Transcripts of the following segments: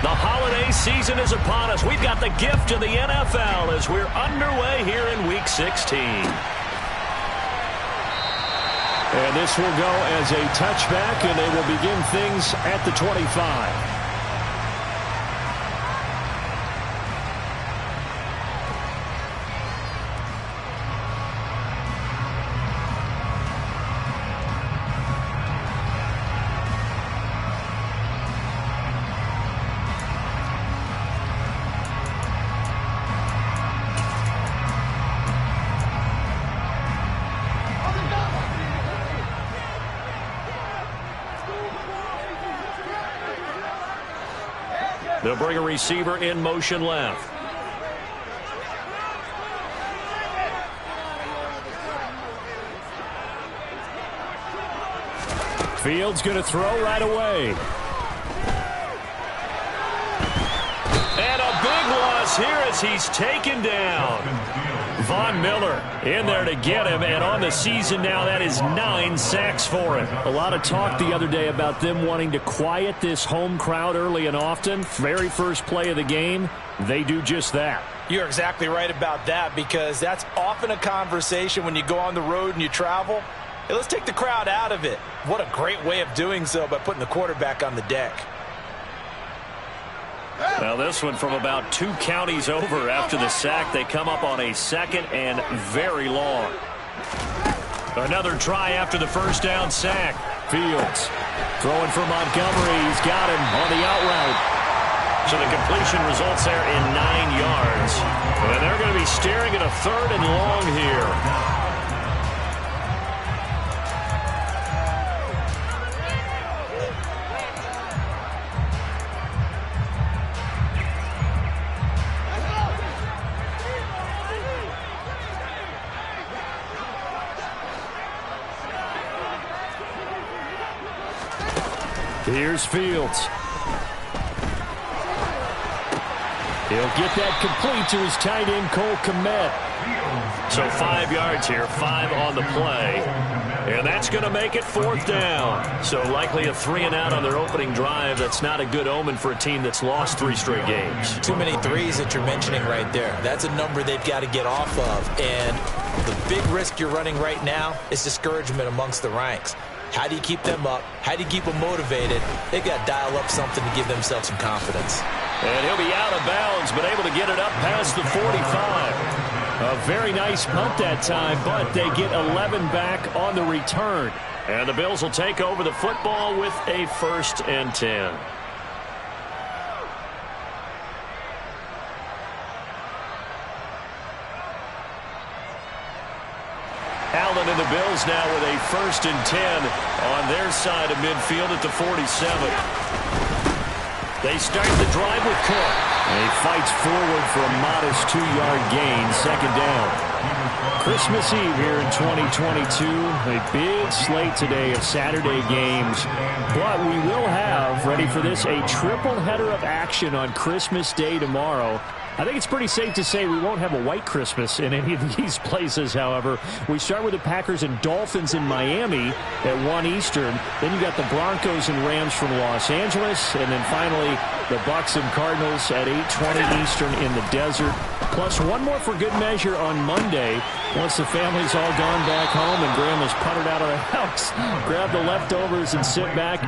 The holiday season is upon us. We've got the gift of the NFL as we're underway here in Week 16. And this will go as a touchback, and they will begin things at the 25. They'll bring a receiver in motion left. Fields going to throw right away. And a big loss here as he's taken down. Von Miller in there to get him, and on the season now, that is 9 sacks for him. A lot of talk the other day about them wanting to quiet this home crowd early and often. Very first play of the game, they do just that. You're exactly right about that, because that's often a conversation when you go on the road and you travel. Hey, let's take the crowd out of it. What a great way of doing so by putting the quarterback on the deck. Well, this one from about 2 counties over after the sack. They come up on a 2nd and very long. Another try after the first down sack. Fields throwing for Montgomery. He's got him on the out route. So the completion results there in 9 yards. And they're going to be staring at a 3rd and long here. Here's Fields. He'll get that complete to his tight end, Cole Kmet. So 5 yards here, 5 on the play. And that's going to make it 4th down. So likely a 3-and-out on their opening drive. That's not a good omen for a team that's lost 3 straight games. Too many threes that you're mentioning right there. That's a number they've got to get off of. And the big risk you're running right now is discouragement amongst the ranks. How do you keep them up? How do you keep them motivated? They've got to dial up something to give themselves some confidence. And he'll be out of bounds, but able to get it up past the 45. A very nice punt that time, but they get 11 back on the return. And the Bills will take over the football with a 1st and 10. Allen and the Bills now with a 1st and 10 on their side of midfield at the 47. They start the drive with Cook. And he fights forward for a modest 2-yard gain, 2nd down. Christmas Eve here in 2022. A big slate today of Saturday games. But we will have, ready for this, a triple header of action on Christmas Day tomorrow. I think it's pretty safe to say we won't have a white Christmas in any of these places, however. We start with the Packers and Dolphins in Miami at 1 Eastern. Then you got the Broncos and Rams from Los Angeles. And then finally, the Bucs and Cardinals at 8:20 Eastern in the desert. Plus one more for good measure on Monday. Once the family's all gone back home and Grandma's puttered out of the house, grab the leftovers and sit back.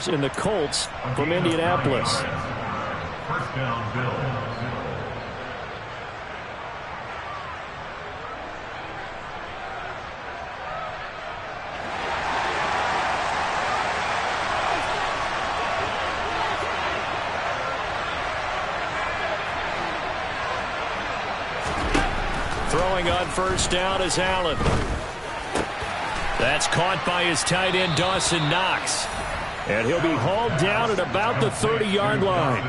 And the Colts from Indianapolis. First down, Bills. Throwing on first down is Allen. That's caught by his tight end, Dawson Knox. And he'll be hauled down at about the 30-yard line.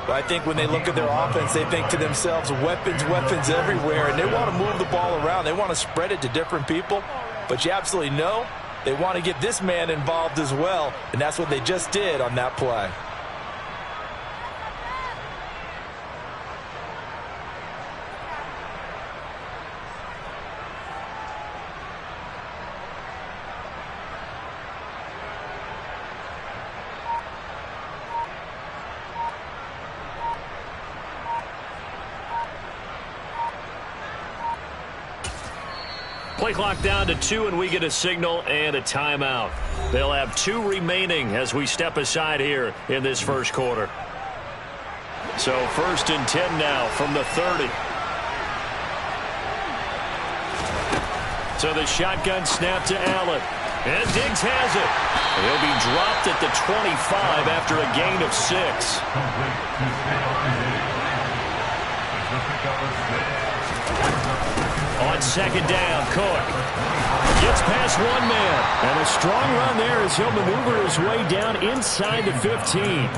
I think when they look at their offense, they think to themselves, weapons, weapons everywhere, and they want to move the ball around. They want to spread it to different people. But you absolutely know they want to get this man involved as well, and that's what they just did on that play. Play clock down to 2, and we get a signal and a timeout. They'll have 2 remaining as we step aside here in this first quarter. So 1st and 10 now from the 30. So the shotgun snap to Allen. And Diggs has it. He'll be dropped at the 25 after a gain of 6. On 2nd down, Cook gets past one man. And a strong run there as he'll maneuver his way down inside the 15.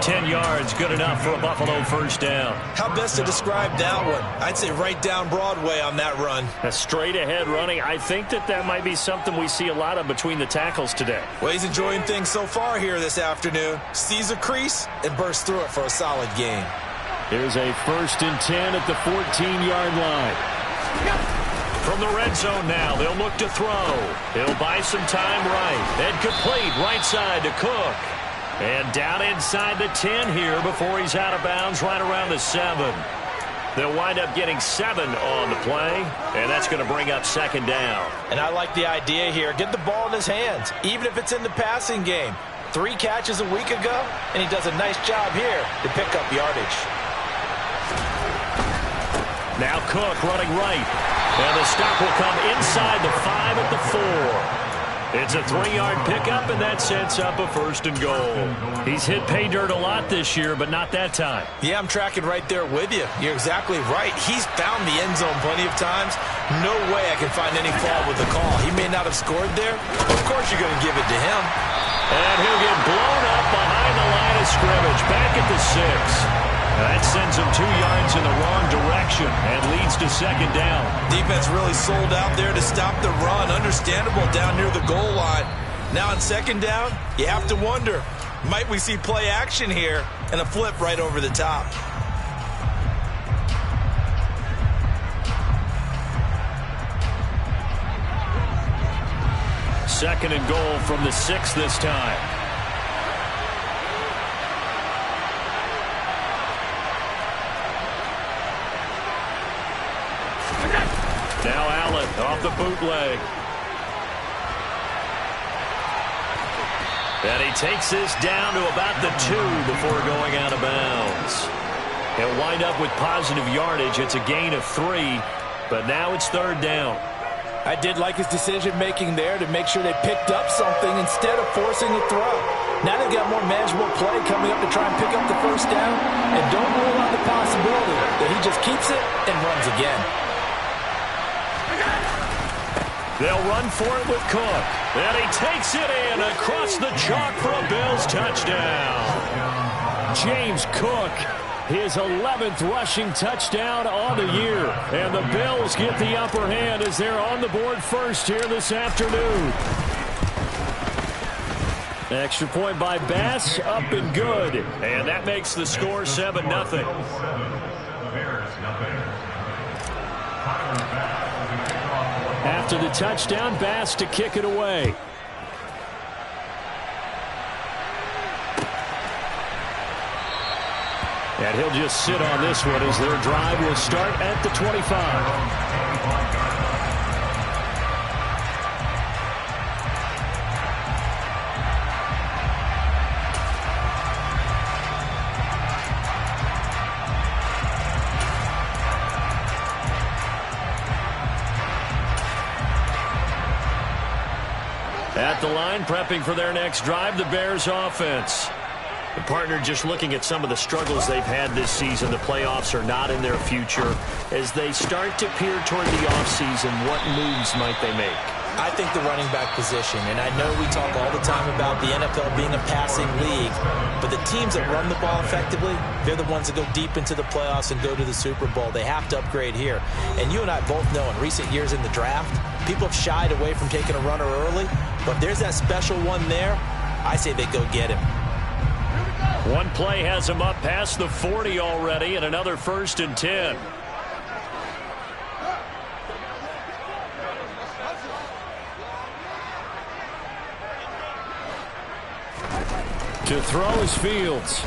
10 yards, good enough for a Buffalo first down. How best to describe that one? I'd say right down Broadway on that run. A straight ahead running. I think that might be something we see a lot of between the tackles today. Well, he's enjoying things so far here this afternoon. Sees a crease and bursts through it for a solid gain. Here's a 1st and 10 at the 14-yard line. From the red zone now, they'll look to throw. He'll buy some time right. And complete right side to Cook. And down inside the 10 here before he's out of bounds right around the 7. They'll wind up getting 7 on the play, and that's going to bring up 2nd down. And I like the idea here. Get the ball in his hands, even if it's in the passing game. 3 catches a week ago, and he does a nice job here to pick up yardage. Now Cook running right. And the stop will come inside the 5 at the 4. It's a 3-yard pickup, and that sets up a 1st and goal. He's hit pay dirt a lot this year, but not that time. Yeah, I'm tracking right there with you. You're exactly right. He's found the end zone plenty of times. No way I can find any fault with the call. He may not have scored there. Of course you're going to give it to him. And he'll get blown up behind the line of scrimmage, back at the 6. That sends him 2 yards in the wrong direction and leads to 2nd down. Defense really sold out there to stop the run. Understandable down near the goal line. Now on 2nd down, you have to wonder, might we see play action here and a flip right over the top? Second and goal from the 6 this time. Now Allen off the bootleg. And he takes this down to about the 2 before going out of bounds. He'll wind up with positive yardage. It's a gain of 3, but now it's 3rd down. I did like his decision-making there to make sure they picked up something instead of forcing a throw. Now they've got more manageable play coming up to try and pick up the 1st down. And don't rule out the possibility that he just keeps it and runs again. They'll run for it with Cook. And he takes it in across the chalk for a Bills touchdown. James Cook, his 11th rushing touchdown on the year. And the Bills get the upper hand as they're on the board first here this afternoon. Extra point by Bass, up and good. And that makes the score 7-0. After the touchdown, Bass to kick it away. And he'll just sit on this one as their drive will start at the 25. At the line, prepping for their next drive, the Bears offense. The partner, just looking at some of the struggles they've had this season, the playoffs are not in their future. As they start to peer toward the offseason, what moves might they make? I think the running back position, and I know we talk all the time about the NFL being a passing league, but the teams that run the ball effectively, they're the ones that go deep into the playoffs and go to the Super Bowl. They have to upgrade here. And you and I both know in recent years in the draft, people have shied away from taking a runner early, but there's that special one there. I say they go get him. One play has him up past the 40 already, and another 1st and 10. To throw is Fields.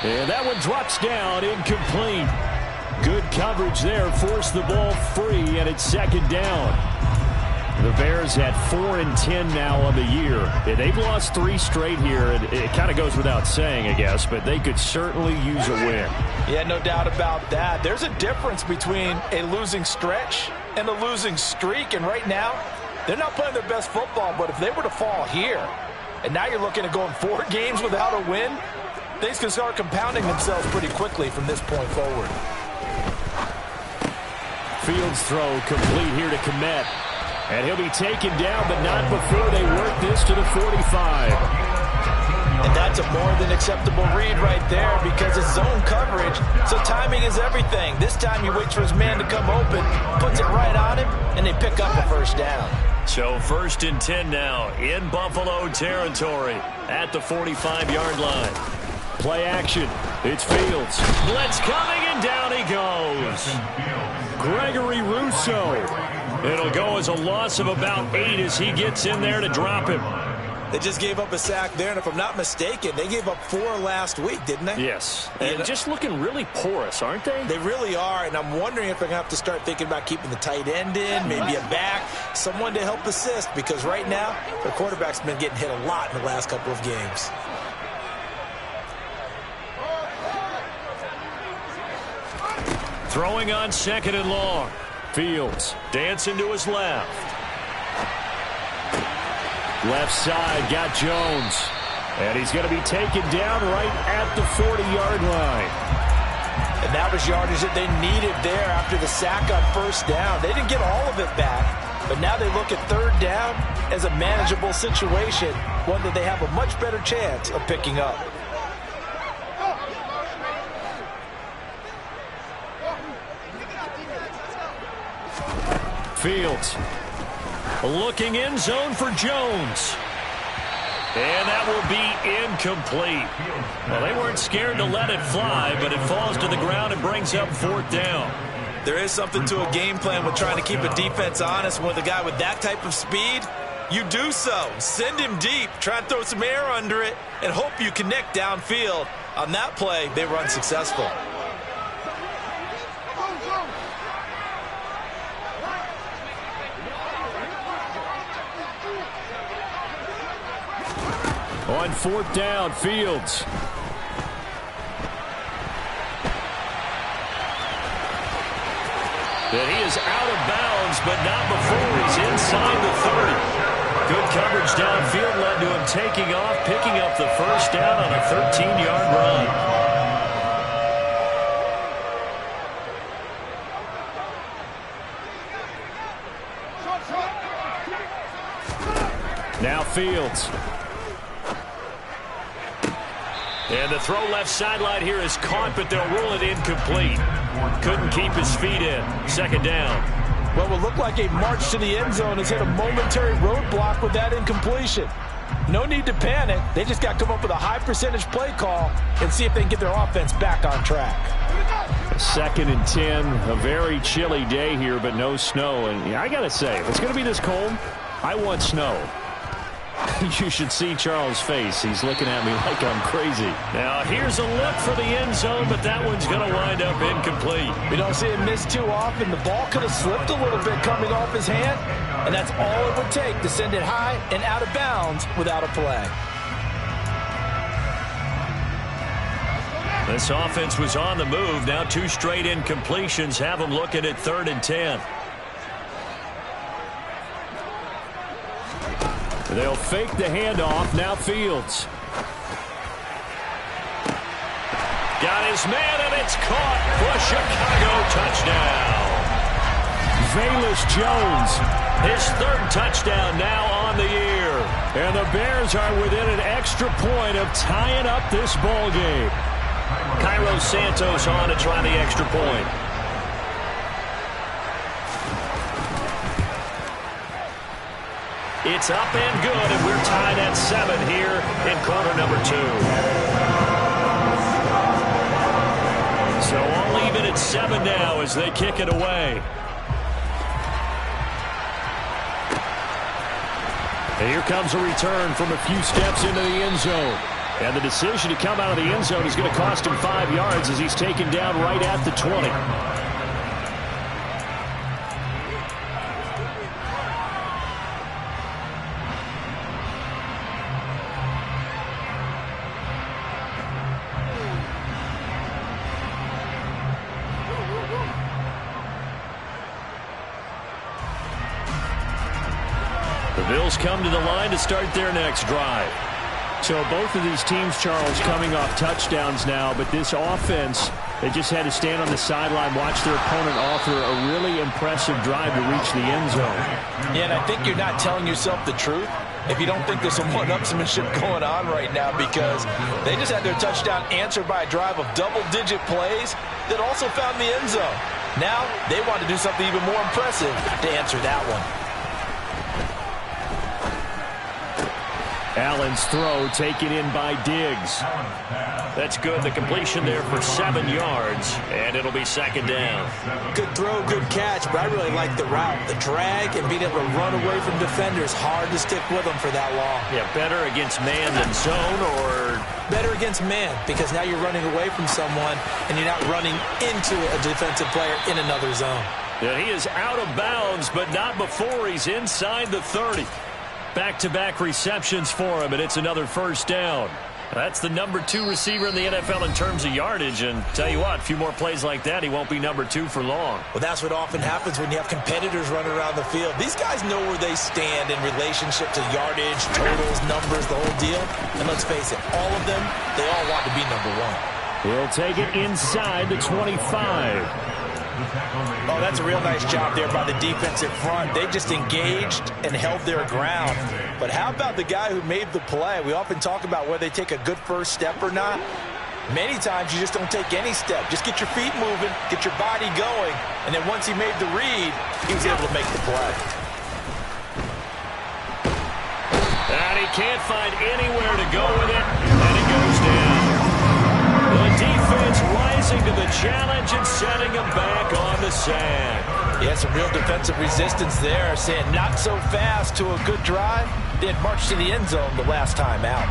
And that one drops down, incomplete. Good coverage there, forced the ball free, and it's 2nd down. The Bears at 4-10 now on the year. And they've lost 3 straight here. It kind of goes without saying, I guess, but they could certainly use a win. Yeah, no doubt about that. There's a difference between a losing stretch and a losing streak, and right now, they're not playing their best football, but if they were to fall here, and now you're looking at going 4 games without a win, things can start compounding themselves pretty quickly from this point forward. Fields throw complete here to Kmet. And he'll be taken down, but not before they work this to the 45. And that's a more than acceptable read right there because it's zone coverage, so timing is everything. This time you wait for his man to come open, puts it right on him, and they pick up a 1st down. So 1st and 10 now in Buffalo territory at the 45-yard line. Play action. It's Fields. Blitz coming, and down he goes. Gregory Rousseau. It'll go as a loss of about 8 as he gets in there to drop him. They just gave up a sack there, and if I'm not mistaken, they gave up 4 last week, didn't they? Yes, and just looking really porous, aren't they? They really are, and I'm wondering if they're going to have to start thinking about keeping the tight end in, maybe a back, someone to help assist, because right now, their quarterback's been getting hit a lot in the last couple of games. Throwing on 2nd and long. Fields. Dancing to his left. Left side, got Jones. And he's going to be taken down right at the 40-yard line. And that was yardage that they needed there after the sack on 1st down. They didn't get all of it back, but now they look at 3rd down as a manageable situation, one that they have a much better chance of picking up. Fields looking in zone for Jones. And that will be incomplete. Well, they weren't scared to let it fly, but it falls to the ground and brings up 4th down. There is something to a game plan with trying to keep a defense honest. With a guy with that type of speed, you do so. Send him deep, try and throw some air under it, and hope you connect downfield. On that play, they were unsuccessful. On 4th down, Fields. That he is out of bounds, but not before he's inside the 30. Good coverage downfield led to him taking off, picking up the 1st down on a 13-yard run. Now Fields. And the throw left sideline here is caught, but they'll rule it incomplete. Couldn't keep his feet in. 2nd down. What will look like a march to the end zone has hit a momentary roadblock with that incompletion. No need to panic. They just got to come up with a high percentage play call and see if they can get their offense back on track. 2nd and 10. A very chilly day here, but no snow. And yeah, I got to say, if it's going to be this cold, I want snow. You should see Charles' face. He's looking at me like I'm crazy. Now, here's a look for the end zone, but that one's going to wind up incomplete. We don't see him miss too often. The ball could have slipped a little bit coming off his hand, and that's all it would take to send it high and out of bounds without a play. This offense was on the move. Now 2 straight incompletions have them looking at 3rd and 10. They'll fake the handoff. Now Fields. Got his man, and it's caught for Chicago. Touchdown. Velus Jones. His third touchdown now on the year. And the Bears are within an extra point of tying up this ball game. Cairo Santos on to try the extra point. It's up and good, and we're tied at 7 here in quarter number 2. So all even at 7 now as they kick it away. And here comes a return from a few steps into the end zone. And the decision to come out of the end zone is going to cost him 5 yards as he's taken down right at the 20. The Bills come to the line to start their next drive. So both of these teams, Charles, coming off touchdowns now, but this offense, they just had to stand on the sideline, watch their opponent offer a really impressive drive to reach the end zone. Yeah, and I think you're not telling yourself the truth if you don't think there's some one-upsmanship going on right now, because they just had their touchdown answered by a drive of double-digit plays that also found the end zone. Now they want to do something even more impressive to answer that one. Allen's throw taken in by Diggs. That's good. The completion there for 7 yards, and it'll be second down. Good throw, good catch, but I really like the route. The drag and being able to run away from defenders. Hard to stick with them for that long. Yeah, better against man than zone, or? Better against man, because now you're running away from someone, and you're not running into a defensive player in another zone. Yeah, he is out of bounds, but not before he's inside the 30. Back-to-back receptions for him, and it's another first down. That's the number 2 receiver in the NFL in terms of yardage, and tell you what, a few more plays like that, he won't be number 2 for long. Well, that's what often happens when you have competitors running around the field. These guys know where they stand in relationship to yardage, totals, numbers, the whole deal. And let's face it, all of them, they all want to be number 1. He'll take it inside the 25. Oh, that's a real nice job there by the defensive front. They just engaged and held their ground. But how about the guy who made the play? We often talk about whether they take a good first step or not. Many times you just don't take any step. Just get your feet moving, get your body going, and then once he made the read, he was able to make the play. And he can't find anywhere to go with it, and it goes down. The defense rising to the challenge and setting him back on the sand. Yeah, some real defensive resistance there, saying not so fast to a good drive. They had marched to the end zone the last time out.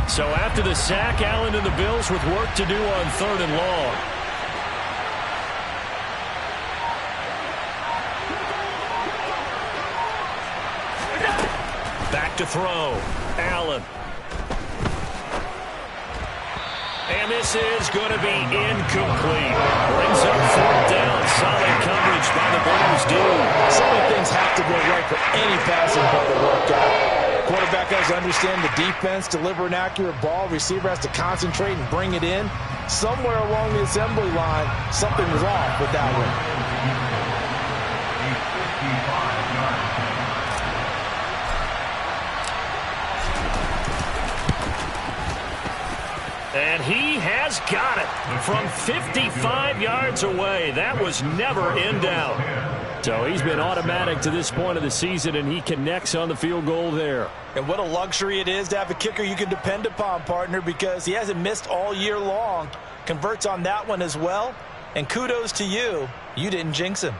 So after the sack, Allen and the Bills with work to do on 3rd and long. Back to throw. Allen. And this is going to be incomplete. Brings up 4th down. Solid coverage by the Bears D. So many things have to go right for any passing play to work out. Quarterback has to understand the defense, deliver an accurate ball. Receiver has to concentrate and bring it in. Somewhere along the assembly line, something was off with that one. And he has got it from 55 yards away. That was never in doubt. So he's been automatic to this point of the season, and he connects on the field goal there. And what a luxury it is to have a kicker you can depend upon, partner, because he hasn't missed all year long. Converts on that one as well. And kudos to you. You didn't jinx him.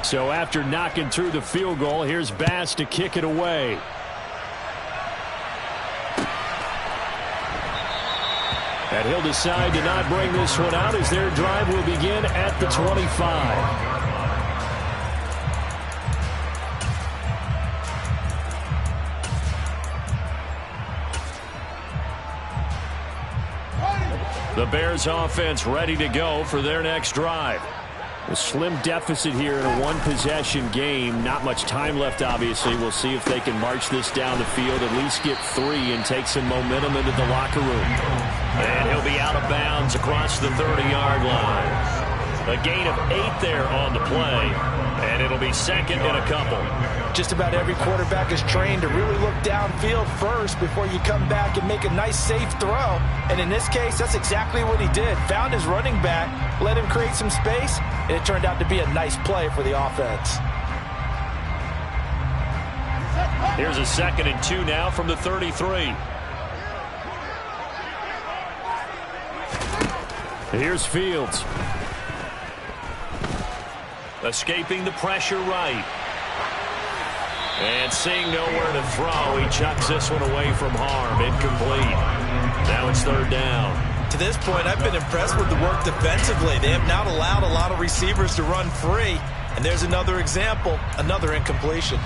So after knocking through the field goal, here's Bass to kick it away. And he'll decide to not bring this one out as their drive will begin at the 25. The Bears offense ready to go for their next drive. A slim deficit here in a one-possession game. Not much time left, obviously. We'll see if they can march this down the field, at least get 3, and take some momentum into the locker room. And he'll be out of bounds across the 30-yard line. A gain of 8 there on the play, and it'll be second and a couple. Just about every quarterback is trained to really look downfield first before you come back and make a nice, safe throw. And in this case, that's exactly what he did. Found his running back, let him create some space, and it turned out to be a nice play for the offense. Here's a 2nd and 2 now from the 33. Here's Fields. Escaping the pressure right. And seeing nowhere to throw, he chucks this one away from harm. Incomplete. Now it's 3rd down. To this point, I've been impressed with the work defensively. They have not allowed a lot of receivers to run free. And there's another example, another incompletion.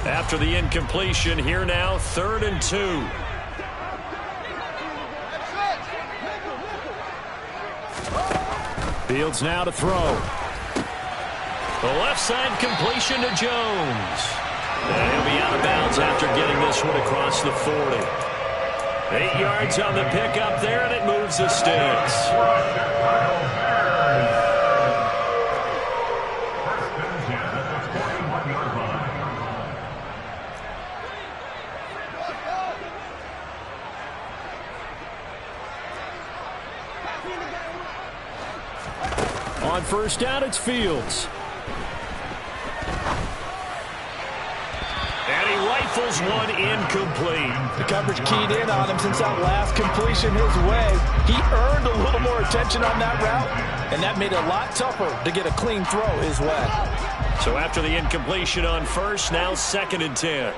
After the incompletion, here now, 3rd and 2. Fields now to throw. The left side completion to Jones. And he'll be out of bounds after getting this one across the 40. 8 yards on the pickup there, and it moves the sticks. On 1st down, it's Fields. And he rifles one incomplete. The coverage keyed in on him since that last completion his way. He earned a little more attention on that route, and that made it a lot tougher to get a clean throw his way. So after the incompletion on 1st, now 2nd and 10.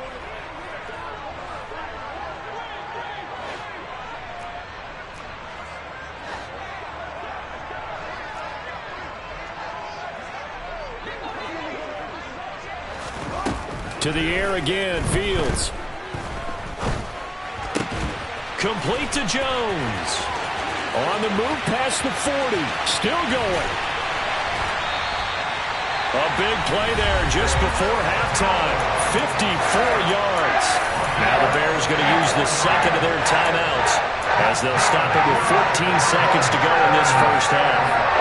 To the air again, Fields. Complete to Jones. On the move past the 40. Still going. A big play there just before halftime. 54 yards. Now the Bears going to use the 2nd of their timeouts as they'll stop it with 14 seconds to go in this first half.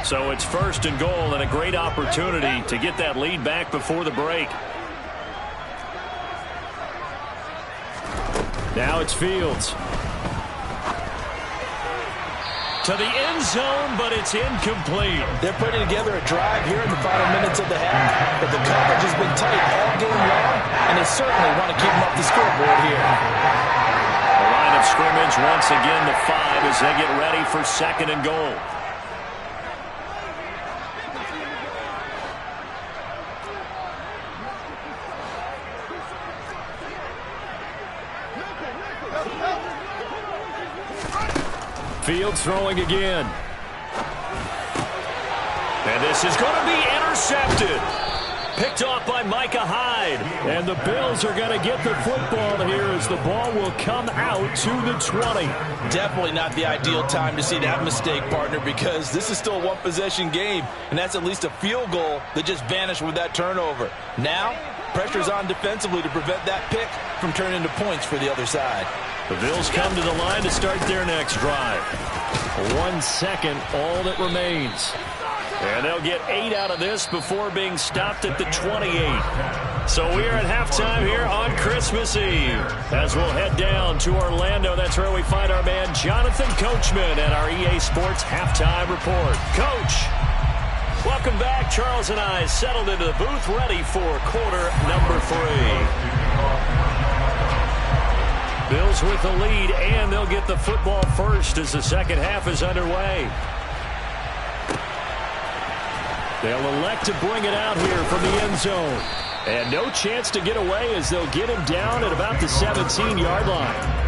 So it's 1st and goal and a great opportunity to get that lead back before the break. Now it's Fields. To the end zone, but it's incomplete. They're putting together a drive here in the final minutes of the half, but the coverage has been tight all game long, and they certainly want to keep them off the scoreboard here. The line of scrimmage once again the 5 as they get ready for 2nd and goal. Fields throwing again. And this is going to be intercepted. Picked off by Micah Hyde. And the Bills are going to get the football here as the ball will come out to the 20. Definitely not the ideal time to see that mistake, partner, because this is still a one-possession game, and that's at least a field goal that just vanished with that turnover. Now, pressure's on defensively to prevent that pick from turning into points for the other side. The Bills come to the line to start their next drive. 1 second, all that remains. And they'll get 8 out of this before being stopped at the 28. So we are at halftime here on Christmas Eve. As we'll head down to Orlando, that's where we find our man Jonathan Coachman at our EA Sports Halftime Report. Coach, welcome back. Charles and I settled into the booth ready for quarter number 3. Bills with the lead, and they'll get the football first as the second half is underway. They'll elect to bring it out here from the end zone. And no chance to get away as they'll get him down at about the 17-yard line.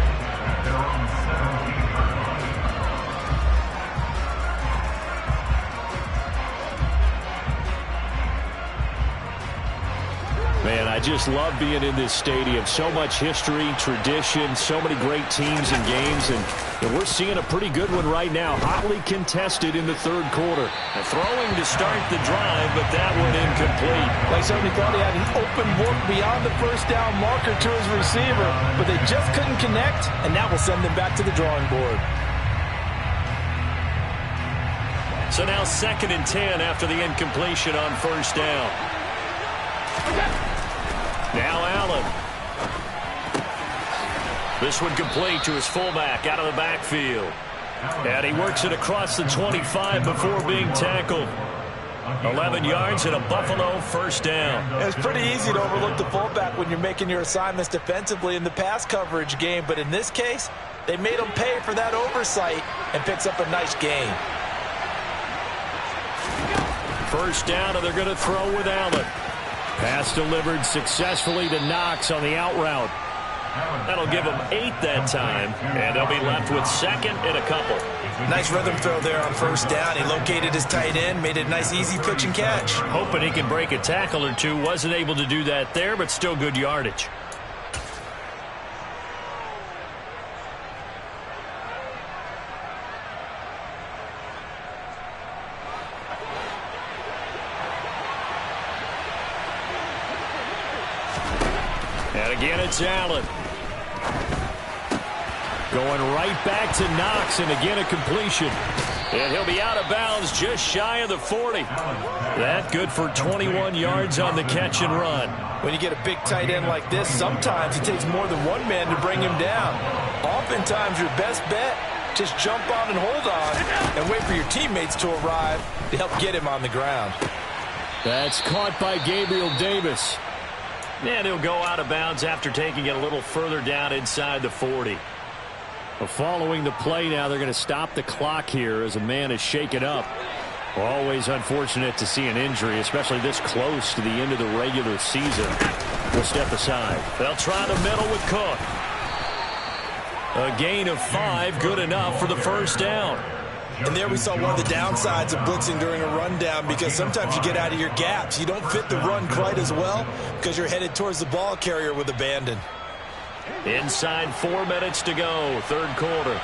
Man, I just love being in this stadium. So much history, tradition, so many great teams and games, and we're seeing a pretty good one right now. Hotly contested in the third quarter. Throwing to start the drive, but that one incomplete. Like somebody thought he had an open look beyond the first down marker to his receiver, but they just couldn't connect, and that will send them back to the drawing board. So now 2nd and 10 after the incompletion on first down. Now Allen. This one complete to his fullback out of the backfield. And he works it across the 25 before being tackled. 11 yards and a Buffalo first down. It's pretty easy to overlook the fullback when you're making your assignments defensively in the pass coverage game. But in this case, they made him pay for that oversight and picks up a nice gain. First down, and they're going to throw with Allen. Pass delivered successfully to Knox on the out route. That'll give them 8 that time, and they'll be left with 2nd and a couple. Nice rhythm throw there on first down. He located his tight end, made it a nice easy pitch and catch. Hoping he can break a tackle or two. Wasn't able to do that there, but still good yardage. And again, it's Allen. Going right back to Knox, and again a completion. And he'll be out of bounds just shy of the 40. That good for 21 yards on the catch and run. When you get a big tight end like this, sometimes it takes more than one man to bring him down. Oftentimes, your best bet, just jump on and hold on and wait for your teammates to arrive to help get him on the ground. That's caught by Gabriel Davis. And he'll go out of bounds after taking it a little further down inside the 40. Well, following the play now, they're going to stop the clock here as a man is shaken up. Always unfortunate to see an injury, especially this close to the end of the regular season. We'll step aside. They'll try the middle with Cook. A gain of 5, good enough for the first down. And there we saw one of the downsides of blitzing during a rundown, because sometimes you get out of your gaps. You don't fit the run quite as well because you're headed towards the ball carrier with abandon. Inside 4 minutes to go, third quarter.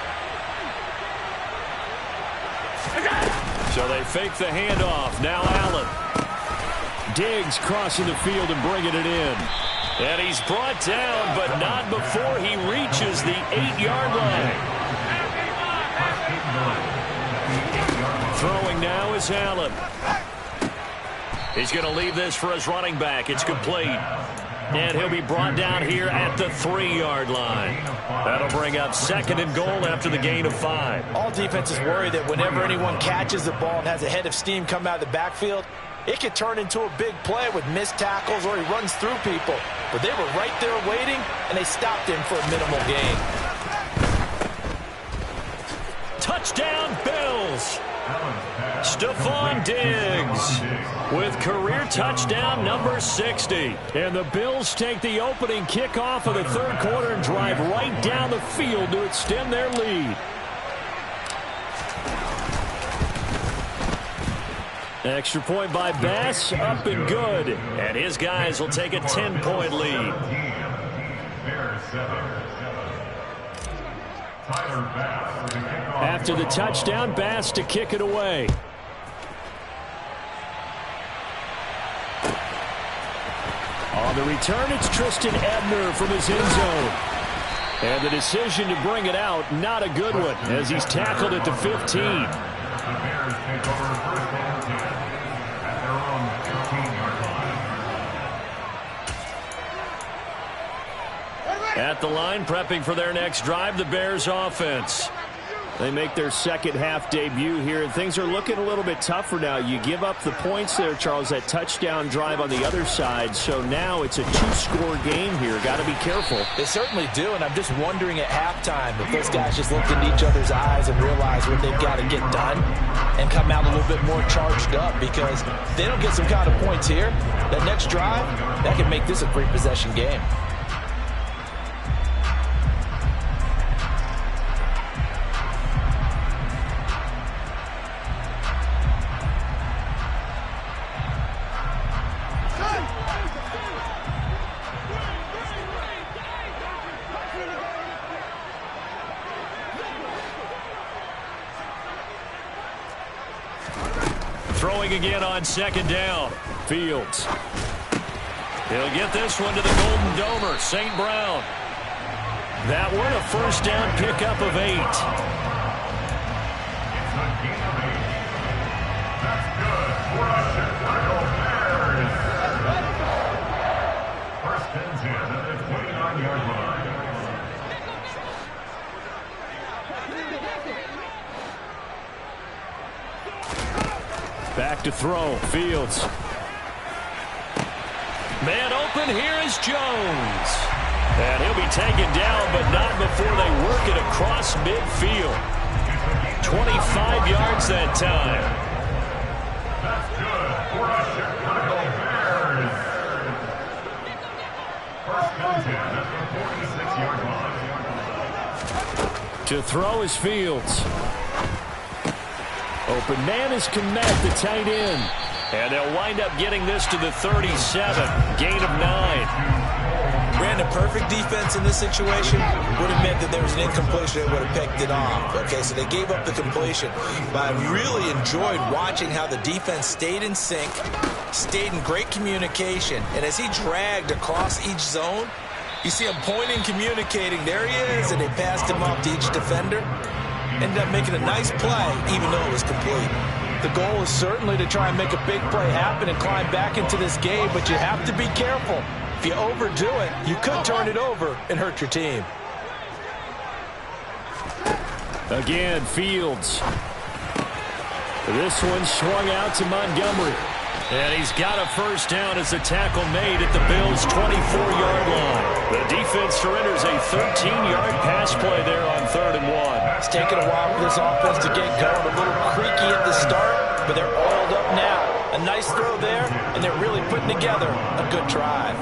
So they fake the handoff. Now Allen. Diggs crossing the field and bringing it in. And he's brought down, but not before he reaches the 8-yard line. Throwing now is Allen. He's going to leave this for his running back. It's complete. And he'll be brought down here at the 3-yard line. That'll bring up 2nd and goal after the gain of 5. All defenses worry that whenever anyone catches the ball and has a head of steam come out of the backfield, it could turn into a big play with missed tackles or he runs through people. But they were right there waiting, and they stopped him for a minimal gain. Touchdown, Bills. Stephon Diggs with career touchdown number 60. And the Bills take the opening kickoff of the third quarter and drive right down the field to extend their lead. Extra point by Bass, up and good. And his guys will take a 10-point lead. After the touchdown, Bass to kick it away. On the return, it's Tristan Ebner from his end zone. And the decision to bring it out, not a good one, as he's tackled at the 15. At the line, prepping for their next drive, the Bears offense. They make their second half debut here, and things are looking a little bit tougher now. You give up the points there, Charles, that touchdown drive on the other side. So now it's a two-score game here. Got to be careful. They certainly do, and I'm just wondering at halftime if those guys just looked into each other's eyes and realize what they've got to get done and come out a little bit more charged up, because if they don't get some kind of points here, that next drive, that can make this a three-possession game. Throwing again on second down. Fields. He'll get this one to the Golden Domer, St. Brown. That one a first down pickup of 8. First and 10 at the 29-yard line. Back to throw. Fields. Man open, here is Jones. And he'll be taken down, but not before they work it across midfield. 25 yards that time. That's good for the Chicago Bears. First and 10 at the 46-yard line. To throw is Fields. Open man is Kmet, the tight end. And they'll wind up getting this to the 37. Gain of 9. Brandon, perfect defense in this situation would have meant that there was an incompletion that would have picked it off. Okay, so they gave up the completion. But I really enjoyed watching how the defense stayed in sync, stayed in great communication. And as he dragged across each zone, you see him pointing, communicating. There he is, and they passed him off to each defender. Ended up making a nice play, even though it was complete. The goal is certainly to try and make a big play happen and climb back into this game, but you have to be careful. If you overdo it, you could turn it over and hurt your team. Again, Fields. This one swung out to Montgomery. And he's got a first down as the tackle made at the Bills' 24-yard line. The defense surrenders a 13-yard pass play there on 3rd and 1. It's taken a while for this offense to get going. A little creaky at the start, but they're oiled up now. A nice throw there, and they're really putting together a good drive.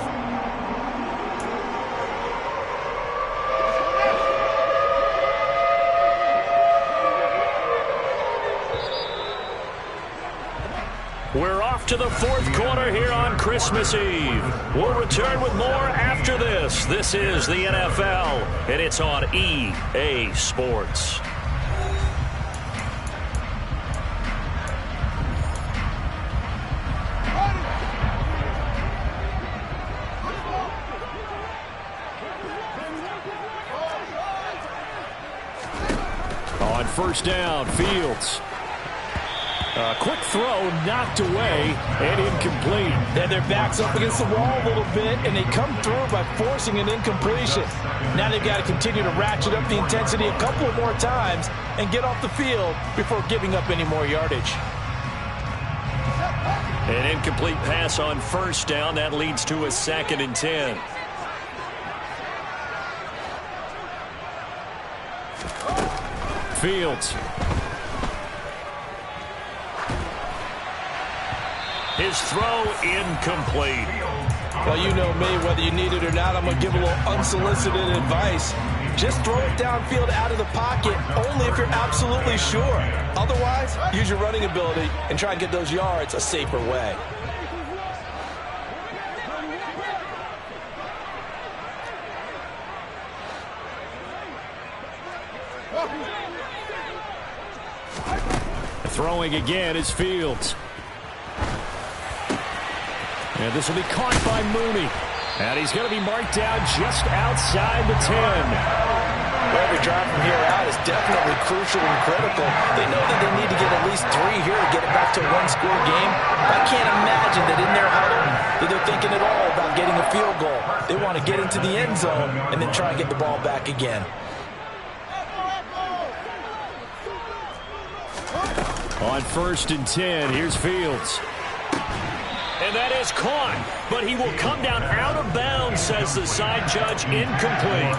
We're off to the 4th quarter here on Christmas Eve. We'll return with more after this. This is the NFL, and it's on EA Sports. On first down, Fields. A quick throw knocked away and incomplete. Then their backs up against the wall a little bit, and they come through by forcing an incompletion. Now they've got to continue to ratchet up the intensity a couple of more times and get off the field before giving up any more yardage. An incomplete pass on first down. That leads to a 2nd and 10. Fields. His throw incomplete. Well, you know me, whether you need it or not, I'm going to give a little unsolicited advice. Just throw it downfield out of the pocket only if you're absolutely sure. Otherwise, use your running ability and try and get those yards a safer way. Throwing again is Fields. And this will be caught by Mooney. And he's going to be marked down just outside the 10. Well, every drive from here out is definitely crucial and critical. They know that they need to get at least 3 here to get it back to a one-score game. I can't imagine that in their huddle that they're thinking at all about getting a field goal. They want to get into the end zone and then try and get the ball back again. On 1st and 10, here's Fields. And that is caught, but he will come down out of bounds, says the side judge, incomplete.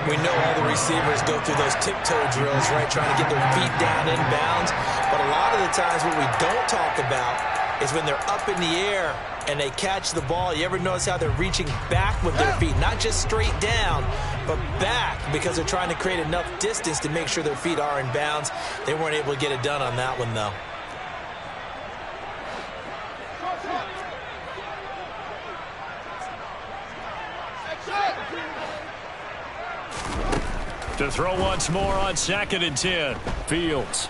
We know all the receivers go through those tiptoe drills, right, trying to get their feet down in bounds. But a lot of the times what we don't talk about is when they're up in the air and they catch the ball. You ever notice how they're reaching back with their feet, not just straight down, but back, because they're trying to create enough distance to make sure their feet are in bounds. They weren't able to get it done on that one, though. To throw once more on 2nd and 10. Fields.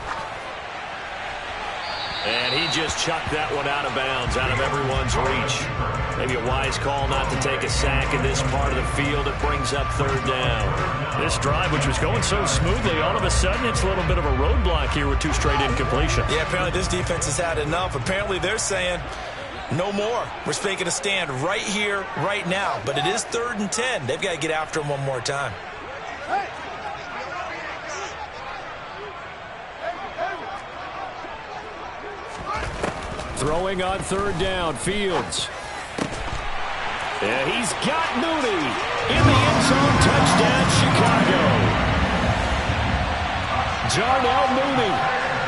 And he just chucked that one out of bounds, out of everyone's reach. Maybe a wise call not to take a sack in this part of the field. It brings up 3rd down. This drive, which was going so smoothly, all of a sudden it's a little bit of a roadblock here with 2 straight incompletions. Yeah, apparently this defense has had enough. Apparently they're saying, no more. We're making a stand right here, right now. But it is 3rd and 10. They've got to get after him one more time. Throwing on 3rd down, Fields. And he's got Mooney in the end zone. Touchdown, Chicago. Darnell Mooney.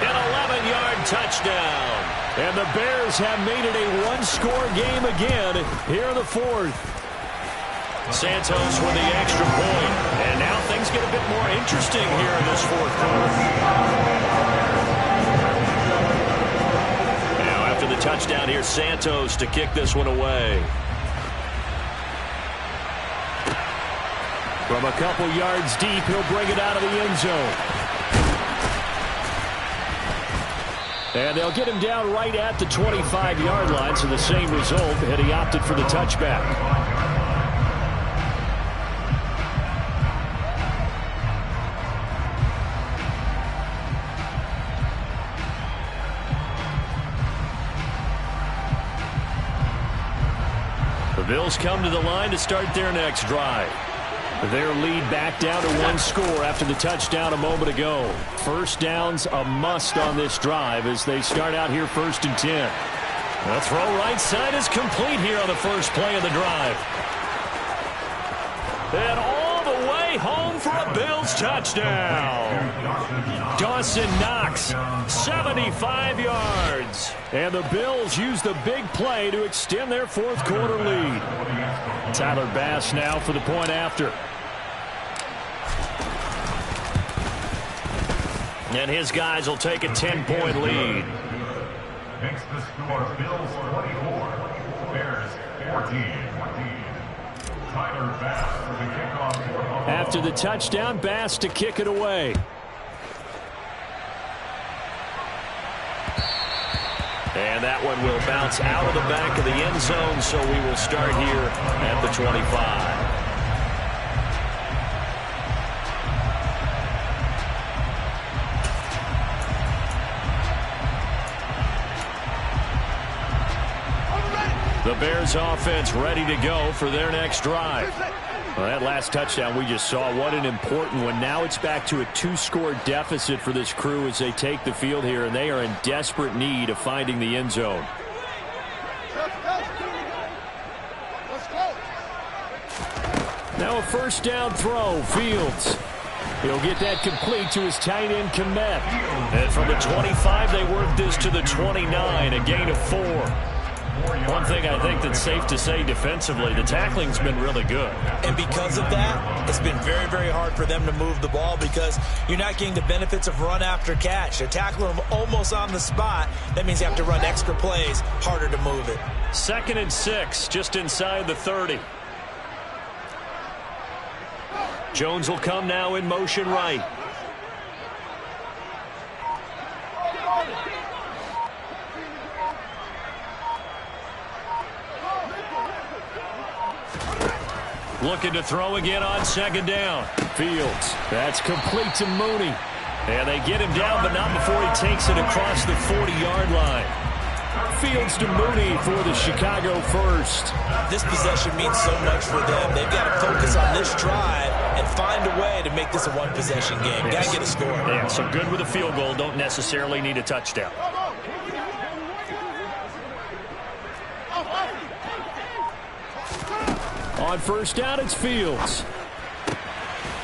An 11-yard touchdown. And the Bears have made it a 1-score game again here in the 4th. Santos with the extra point. And now things get a bit more interesting here in this 4th quarter. The touchdown here, Santos to kick this one away. From a couple yards deep, he'll bring it out of the end zone. And they'll get him down right at the 25-yard line, so the same result, had he opted for the touchback. The Bills come to the line to start their next drive. Their lead back down to 1 score after the touchdown a moment ago. 1st down's a must on this drive as they start out here 1st and 10. The throw right side is complete here on the first play of the drive. And all the way home for a Bills touchdown. Dawson Knox, 75 yards. And the Bills use the big play to extend their 4th quarter lead. Tyler Bass now for the point after. And his guys will take a 10-point lead. Makes the score Bills 24, Bears 14. Tyler Bass for the kickoff. After the touchdown, Bass to kick it away. And that one will bounce out of the back of the end zone, so we will start here at the 25. The Bears offense ready to go for their next drive. Well, that last touchdown we just saw, what an important one. Now it's back to a 2-score deficit for this crew as they take the field here, and they are in desperate need of finding the end zone. Now a 1st down throw, Fields. He'll get that complete to his tight end, Kmet. And from the 25, they work this to the 29, a gain of 4. One thing I think that's safe to say defensively, the tackling's been really good. And because of that, it's been very, very hard for them to move the ball because you're not getting the benefits of run after catch. They're tackling them almost on the spot. That means you have to run extra plays, harder to move it. 2nd and 6, just inside the 30. Jones will come now in motion right. Looking to throw again on 2nd down. Fields, that's complete to Mooney. And they get him down, but not before he takes it across the 40-yard line. Fields to Mooney for the Chicago first. This possession means so much for them. They've got to focus on this drive and find a way to make this a one-possession game. Got to get a score. Yeah, so good with a field goal. Don't necessarily need a touchdown. On first down, it's Fields.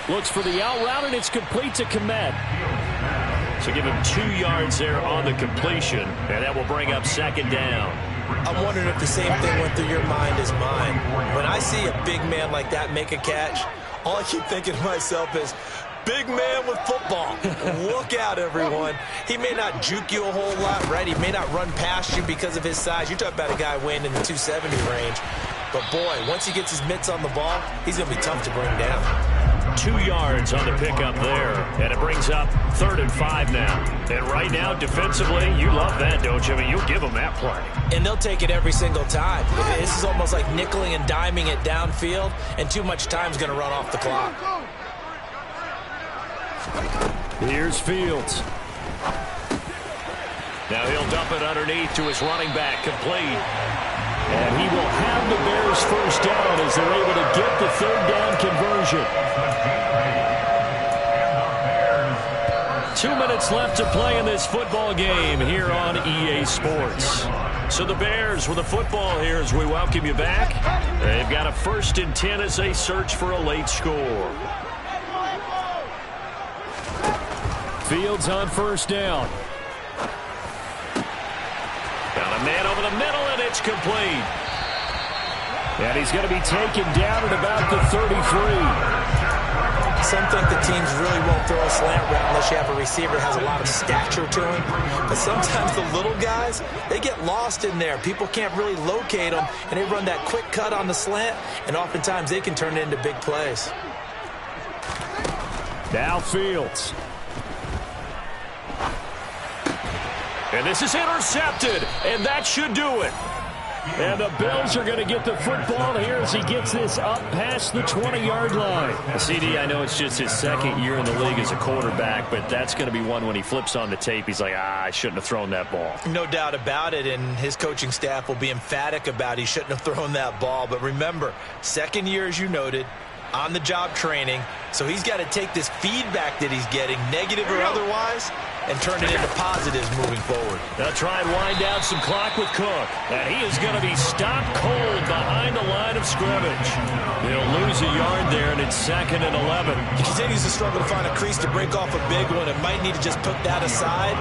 Looks for the out route, and it's complete to Komet. So give him 2 yards there on the completion, and that will bring up second down. I'm wondering if the same thing went through your mind as mine. When I see a big man like that make a catch, all I keep thinking to myself is, big man with football. Look out, everyone. He may not juke you a whole lot, right? He may not run past you because of his size. You're talking about a guy weighing in the 270 range. But, boy, once he gets his mitts on the ball, he's going to be tough to bring down. 2 yards on the pickup there, and it brings up 3rd and 5 now. And right now, defensively, you love that, don't you? I mean, you'll give them that play. And they'll take it every single time. This is almost like nickeling and diming it downfield, and too much time's going to run off the clock. Here's Fields. Now he'll dump it underneath to his running back, complete. And he will have the Bears first down as they're able to get the 3rd down conversion. 2 minutes left to play in this football game here on EA Sports. So the Bears with the football here as we welcome you back. They've got a 1st and 10 as they search for a late score. Fields on first down. Got a man over the middle, and it's complete. And he's going to be taken down at about the 33. Some think the teams really won't throw a slant route unless you have a receiver that has a lot of stature to him. But sometimes the little guys, they get lost in there. People can't really locate them, and they run that quick cut on the slant, and oftentimes they can turn it into big plays. Now Fields. And this is intercepted, and that should do it. And the Bills are going to get the football here as he gets this up past the 20-yard line. CD, I know it's just his 2nd year in the league as a quarterback, but that's going to be one when he flips on the tape, he's like, I shouldn't have thrown that ball. No doubt about it, and his coaching staff will be emphatic about he shouldn't have thrown that ball. But remember, 2nd year, as you noted, on-the-job training, so he's got to take this feedback that he's getting, negative or otherwise, and turn it into positives moving forward. They'll try and wind down some clock with Cook. And he is going to be stopped cold behind the line of scrimmage. They'll lose a yard there, and it's 2nd and 11. He continues to struggle to find a crease to break off a big one and might need to just put that aside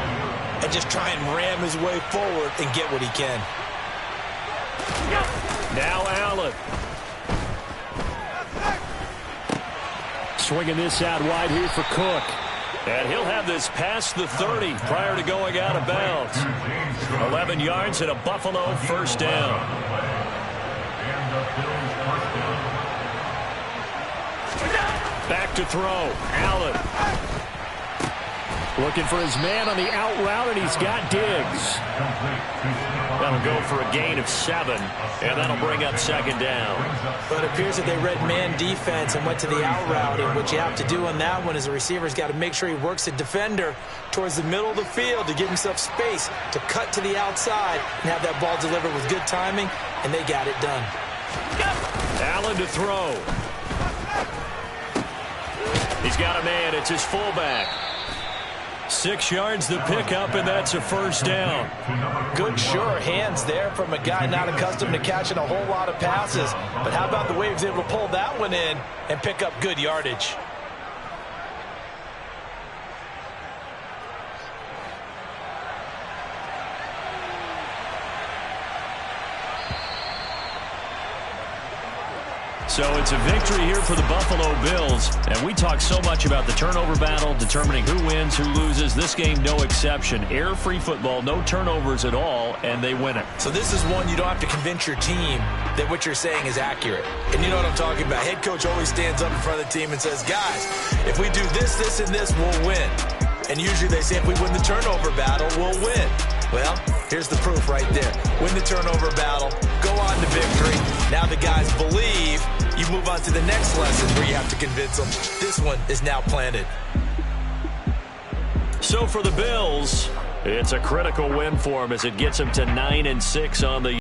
and just try and ram his way forward and get what he can. Now Allen. Swinging this out wide here for Cook. And he'll have this past the 30 prior to going out of bounds. 11 yards and a Buffalo 1st down. Back to throw. Allen. Looking for his man on the out route, and he's got Diggs. That'll go for a gain of 7, and that'll bring up 2nd down. But it appears that they read man defense and went to the out route, and what you have to do on that one is the receiver's got to make sure he works the defender towards the middle of the field to give himself space to cut to the outside and have that ball delivered with good timing, and they got it done. Allen to throw. He's got a man. It's his fullback. 6 yards the pickup, and that's a 1st down. Good, sure hands there from a guy not accustomed to catching a whole lot of passes. But how about the way he was able to pull that one in and pick up good yardage? So it's a victory here for the Buffalo Bills. And we talk so much about the turnover battle, determining who wins, who loses. This game, no exception. Error-free football, no turnovers at all, and they win it. So this is one you don't have to convince your team that what you're saying is accurate. And you know what I'm talking about. Head coach always stands up in front of the team and says, guys, if we do this, this, and this, we'll win. And usually they say if we win the turnover battle, we'll win. Well, here's the proof right there. Win the turnover battle, go on to victory. Now the guys believe. You move on to the next lesson where you have to convince them. This one is now planted. So for the Bills, It's a critical win for him as it gets him to 9-6 on the